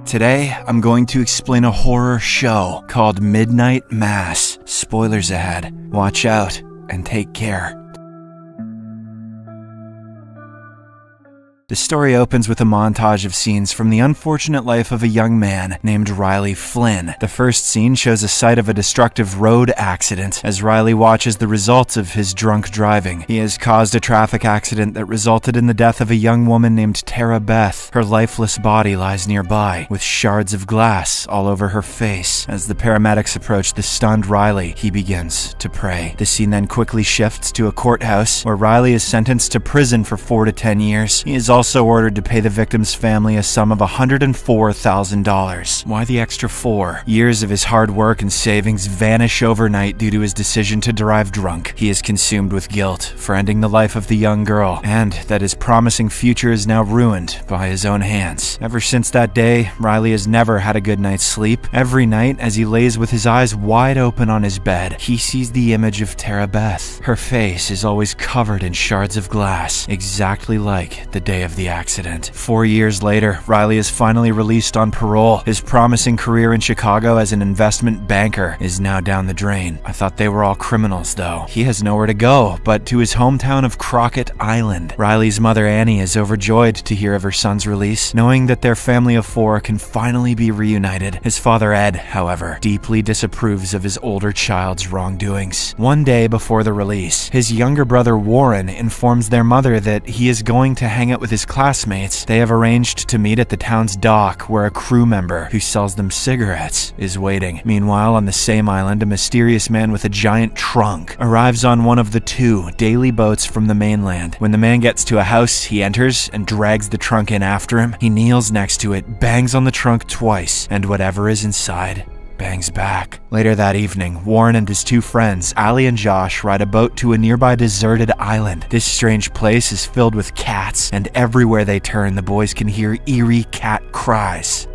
Today, I'm going to explain a horror show called Midnight Mass. Spoilers ahead. Watch out and take care. The story opens with a montage of scenes from the unfortunate life of a young man named Riley Flynn. The first scene shows a sight of a destructive road accident as Riley watches the results of his drunk driving. He has caused a traffic accident that resulted in the death of a young woman named Tara Beth. Her lifeless body lies nearby, with shards of glass all over her face. As the paramedics approach the stunned Riley, he begins to pray. The scene then quickly shifts to a courthouse where Riley is sentenced to prison for 4 to 10 years. He is also ordered to pay the victim's family a sum of $104,000. Why the extra 4? Years of his hard work and savings vanish overnight due to his decision to drive drunk. He is consumed with guilt for ending the life of the young girl, and that his promising future is now ruined by his own hands. Ever since that day, Riley has never had a good night's sleep. Every night, as he lays with his eyes wide open on his bed, he sees the image of Tara Beth. Her face is always covered in shards of glass, exactly like the day of the accident. 4 years later, Riley is finally released on parole. His promising career in Chicago as an investment banker is now down the drain. I thought they were all criminals, though. He has nowhere to go but to his hometown of Crockett Island. Riley's mother, Annie, is overjoyed to hear of her son's release, knowing that their family of 4 can finally be reunited. His father, Ed, however, deeply disapproves of his older child's wrongdoings. One day before the release, his younger brother, Warren, informs their mother that he is going to hang out with his classmates. They have arranged to meet at the town's dock where a crew member who sells them cigarettes is waiting. Meanwhile, on the same island, a mysterious man with a giant trunk arrives on one of the 2 daily boats from the mainland. When the man gets to a house, he enters and drags the trunk in after him. He kneels next to it, bangs on the trunk twice, and whatever is inside bangs back. Later that evening, Warren and his 2 friends, Allie and Josh, ride a boat to a nearby deserted island. This strange place is filled with cats, and everywhere they turn, the boys can hear eerie cat cries.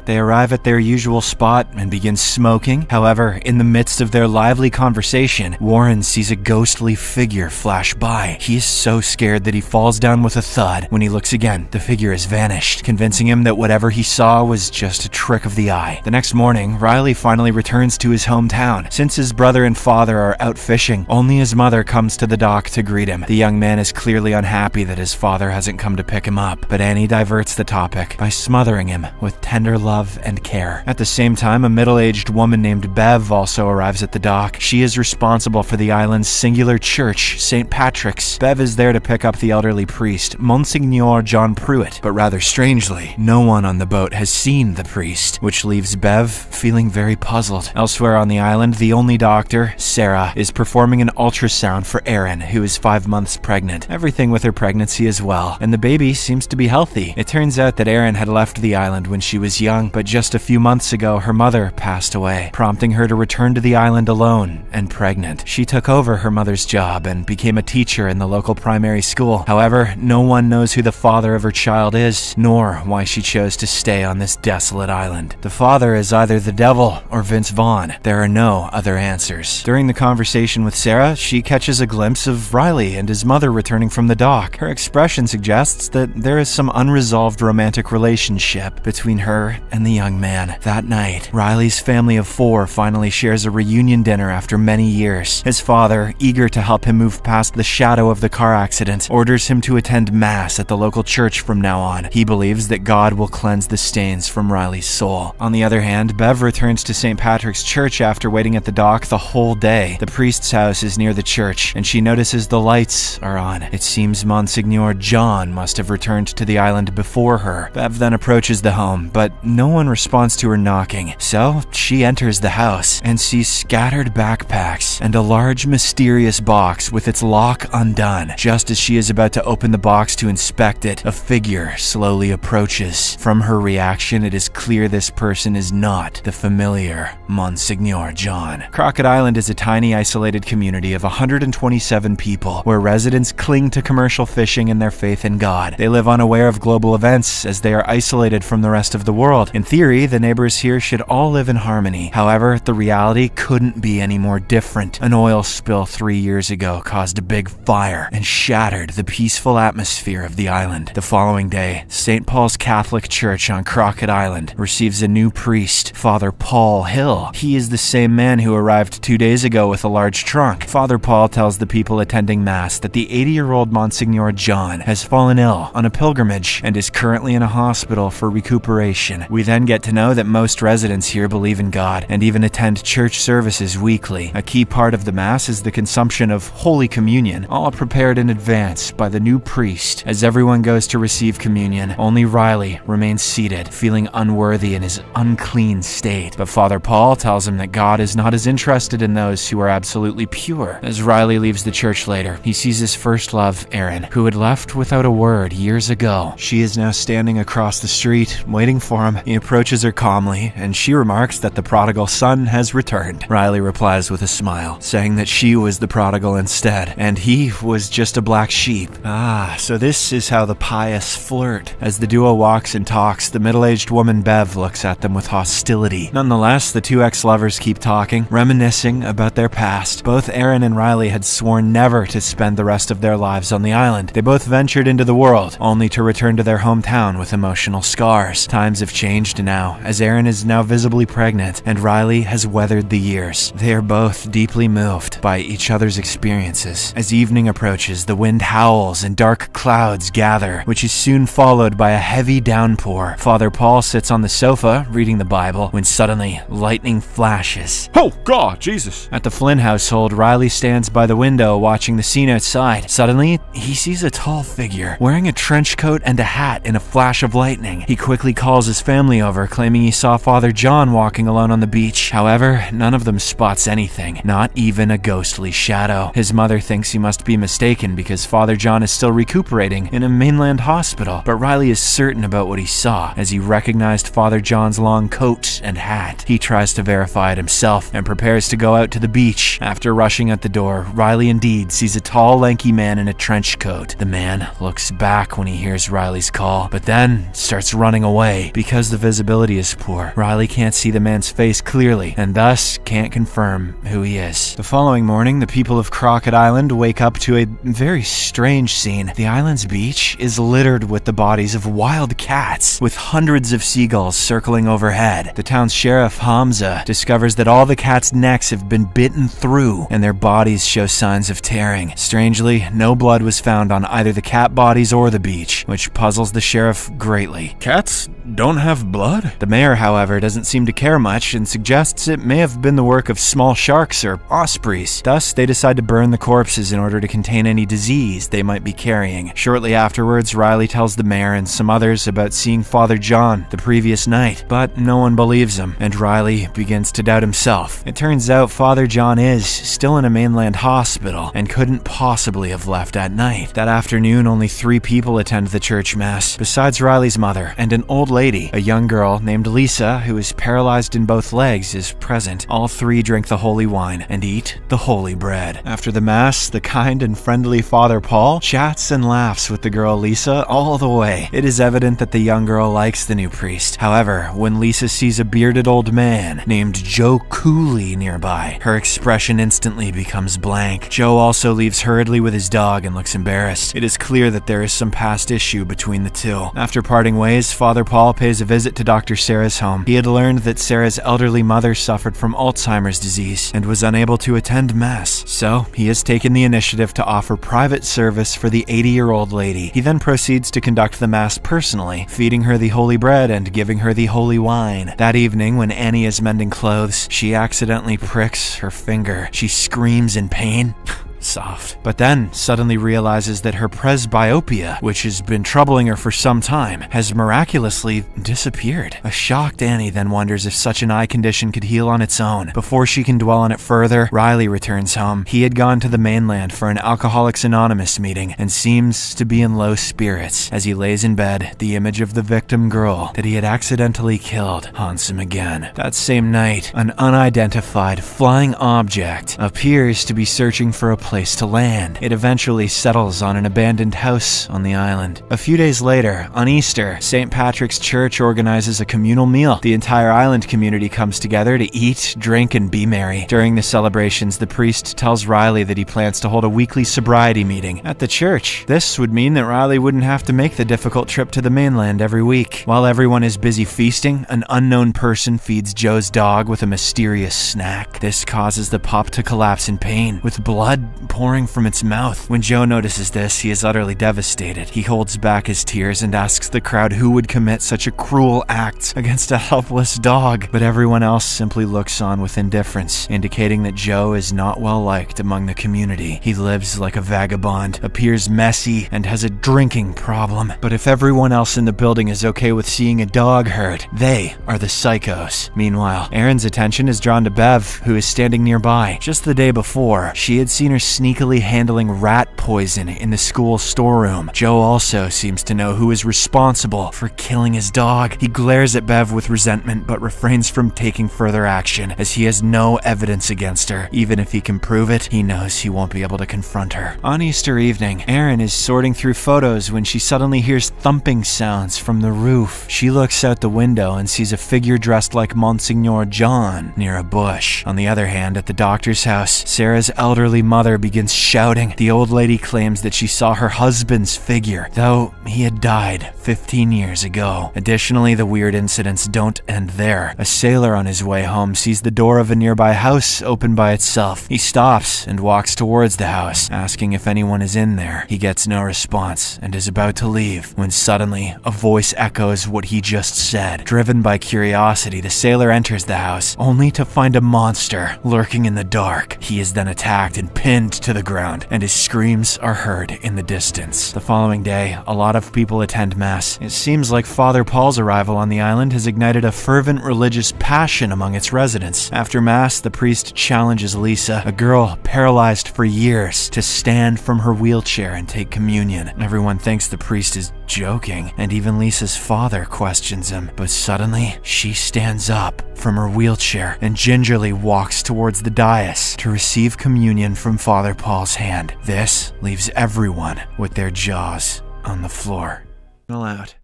They arrive at their usual spot and begin smoking. However, in the midst of their lively conversation, Warren sees a ghostly figure flash by. He is so scared that he falls down with a thud. When he looks again, the figure has vanished, convincing him that whatever he saw was just a trick of the eye. The next morning, Riley finally returns to his hometown. Since his brother and father are out fishing, only his mother comes to the dock to greet him. The young man is clearly unhappy that his father hasn't come to pick him up, but Annie diverts the topic by smothering him with tender love and care. At the same time, a middle-aged woman named Bev also arrives at the dock. She is responsible for the island's singular church, St. Patrick's. Bev is there to pick up the elderly priest, Monsignor John Pruitt, but rather strangely, no one on the boat has seen the priest, which leaves Bev feeling very puzzled. Elsewhere on the island, the only doctor, Sarah, is performing an ultrasound for Erin, who is 5 months pregnant. Everything with her pregnancy is well, and the baby seems to be healthy. It turns out that Erin had left the island when she was young, but just a few months ago, her mother passed away, prompting her to return to the island alone and pregnant. She took over her mother's job and became a teacher in the local primary school. However, no one knows who the father of her child is, nor why she chose to stay on this desolate island. The father is either the devil or Vince Vaughn. There are no other answers. During the conversation with Sarah, she catches a glimpse of Riley and his mother returning from the dock. Her expression suggests that there is some unresolved romantic relationship between her and the young man. That night, Riley's family of 4 finally shares a reunion dinner after many years. His father, eager to help him move past the shadow of the car accident, orders him to attend mass at the local church from now on. He believes that God will cleanse the stains from Riley's soul. On the other hand, Bev returns to St. Patrick's Church after waiting at the dock the whole day. The priest's house is near the church, and she notices the lights are on. It seems Monsignor John must have returned to the island before her. Bev then approaches the home, but no one responds to her knocking, so she enters the house and sees scattered backpacks and a large mysterious box with its lock undone. Just as she is about to open the box to inspect it, a figure slowly approaches. From her reaction, it is clear this person is not the familiar Monsignor John. Crockett Island is a tiny isolated community of 127 people where residents cling to commercial fishing and their faith in God. They live unaware of global events as they are isolated from the rest of the world. In theory, the neighbors here should all live in harmony. However, the reality couldn't be any more different. An oil spill 3 years ago caused a big fire and shattered the peaceful atmosphere of the island. The following day, St. Paul's Catholic Church on Crockett Island receives a new priest, Father Paul Hill. He is the same man who arrived 2 days ago with a large trunk. Father Paul tells the people attending Mass that the 80-year-old Monsignor John has fallen ill on a pilgrimage and is currently in a hospital for recuperation. We then get to know that most residents here believe in God and even attend church services weekly. A key part of the Mass is the consumption of Holy Communion, all prepared in advance by the new priest. As everyone goes to receive communion, only Riley remains seated, feeling unworthy in his unclean state. But Father Paul tells him that God is not as interested in those who are absolutely pure. As Riley leaves the church later, he sees his first love, Erin, who had left without a word years ago. She is now standing across the street, waiting for him. He approaches her calmly, and she remarks that the prodigal son has returned. Riley replies with a smile, saying that she was the prodigal instead, and he was just a black sheep. Ah, so this is how the pious flirt. As the duo walks and talks, the middle-aged woman Bev looks at them with hostility. Nonetheless, the two ex-lovers keep talking, reminiscing about their past. Both Erin and Riley had sworn never to spend the rest of their lives on the island. They both ventured into the world, only to return to their hometown with emotional scars. Times have changed now, as Erin is now visibly pregnant, and Riley has weathered the years. They are both deeply moved by each other's experiences. As evening approaches, the wind howls and dark clouds gather, which is soon followed by a heavy downpour. Father Paul sits on the sofa, reading the Bible, when suddenly, lightning flashes. Oh, God, Jesus! At the Flynn household, Riley stands by the window watching the scene outside. Suddenly, he sees a tall figure, wearing a trench coat and a hat in a flash of lightning. He quickly calls his family over, claiming he saw Father John walking alone on the beach. However, none of them spots anything, not even a ghostly shadow. His mother thinks he must be mistaken because Father John is still recuperating in a mainland hospital, but Riley is certain about what he saw, as he recognized Father John's long coat and hat. He tries to verify it himself and prepares to go out to the beach. After rushing out the door, Riley indeed sees a tall, lanky man in a trench coat. The man looks back when he hears Riley's call, but then starts running away. Because the visibility is poor, Riley can't see the man's face clearly, and thus can't confirm who he is. The following morning, the people of Crockett Island wake up to a very strange scene. The island's beach is littered with the bodies of wild cats, with hundreds of seagulls circling overhead. The town's sheriff, Hamza, discovers that all the cats' necks have been bitten through, and their bodies show signs of tearing. Strangely, no blood was found on either the cat bodies or the beach, which puzzles the sheriff greatly. Cats don't have blood? The mayor, however, doesn't seem to care much and suggests it may have been the work of small sharks or ospreys. Thus, they decide to burn the corpses in order to contain any disease they might be carrying. Shortly afterwards, Riley tells the mayor and some others about seeing Father John the previous night, but no one believes him, and Riley begins to doubt himself. It turns out Father John is still in a mainland hospital and couldn't possibly have left at night. That afternoon, only 3 people attend the church mass, besides Riley's mother and an old lady. A young girl named Lisa, who is paralyzed in both legs, is present. All 3 drink the holy wine and eat the holy bread. After the mass, the kind and friendly Father Paul chats and laughs with the girl Lisa all the way. It is evident that the young girl likes the new priest. However, when Lisa sees a bearded old man named Joe Cooley nearby, her expression instantly becomes blank. Joe also leaves hurriedly with his dog and looks embarrassed. It is clear that there is some past issue between the two. After parting ways, Father Paul pays a visit to Dr. Sarah's home. He had learned that Sarah's elderly mother suffered from Alzheimer's disease and was unable to attend Mass. So, he has taken the initiative to offer private service for the 80-year-old lady. He then proceeds to conduct the Mass personally, feeding her the holy bread and giving her the holy wine. That evening, when Annie is mending clothes, she accidentally pricks her finger. She screams in pain. Soft. But then suddenly realizes that her presbyopia, which has been troubling her for some time, has miraculously disappeared. A shocked Annie then wonders if such an eye condition could heal on its own. Before she can dwell on it further, Riley returns home. He had gone to the mainland for an Alcoholics Anonymous meeting and seems to be in low spirits. As he lays in bed, the image of the victim girl that he had accidentally killed haunts him again. That same night, an unidentified flying object appears to be searching for a place to land. It eventually settles on an abandoned house on the island. A few days later, on Easter, St. Patrick's Church organizes a communal meal. The entire island community comes together to eat, drink, and be merry. During the celebrations, the priest tells Riley that he plans to hold a weekly sobriety meeting at the church. This would mean that Riley wouldn't have to make the difficult trip to the mainland every week. While everyone is busy feasting, an unknown person feeds Joe's dog with a mysterious snack. This causes the pup to collapse in pain, with blood pouring from its mouth. When Joe notices this, he is utterly devastated. He holds back his tears and asks the crowd who would commit such a cruel act against a helpless dog, but everyone else simply looks on with indifference, indicating that Joe is not well liked among the community. He lives like a vagabond, appears messy, and has a drinking problem. But if everyone else in the building is okay with seeing a dog hurt, they are the psychos. Meanwhile, Erin's attention is drawn to Bev, who is standing nearby. Just the day before, she had seen her sneakily handling rat poison in the school storeroom. Joe also seems to know who is responsible for killing his dog. He glares at Bev with resentment, but refrains from taking further action, as he has no evidence against her. Even if he can prove it, he knows he won't be able to confront her. On Easter evening, Erin is sorting through photos when she suddenly hears thumping sounds from the roof. She looks out the window and sees a figure dressed like Monsignor John near a bush. On the other hand, at the doctor's house, Sarah's elderly mother begins shouting. The old lady claims that she saw her husband's figure, though he had died 15 years ago. Additionally, the weird incidents don't end there. A sailor on his way home sees the door of a nearby house open by itself. He stops and walks towards the house, asking if anyone is in there. He gets no response and is about to leave when suddenly a voice echoes what he just said. Driven by curiosity, the sailor enters the house, only to find a monster lurking in the dark. He is then attacked and pinned to the ground, and his screams are heard in the distance. The following day, a lot of people attend Mass. It seems like Father Paul's arrival on the island has ignited a fervent religious passion among its residents. After Mass, the priest challenges Lisa, a girl paralyzed for years, to stand from her wheelchair and take communion. Everyone thinks the priest is joking, and even Lisa's father questions him. But suddenly, she stands up from her wheelchair and gingerly walks towards the dais to receive communion from Father Paul's hand. This leaves everyone with their jaws on the floor. Out.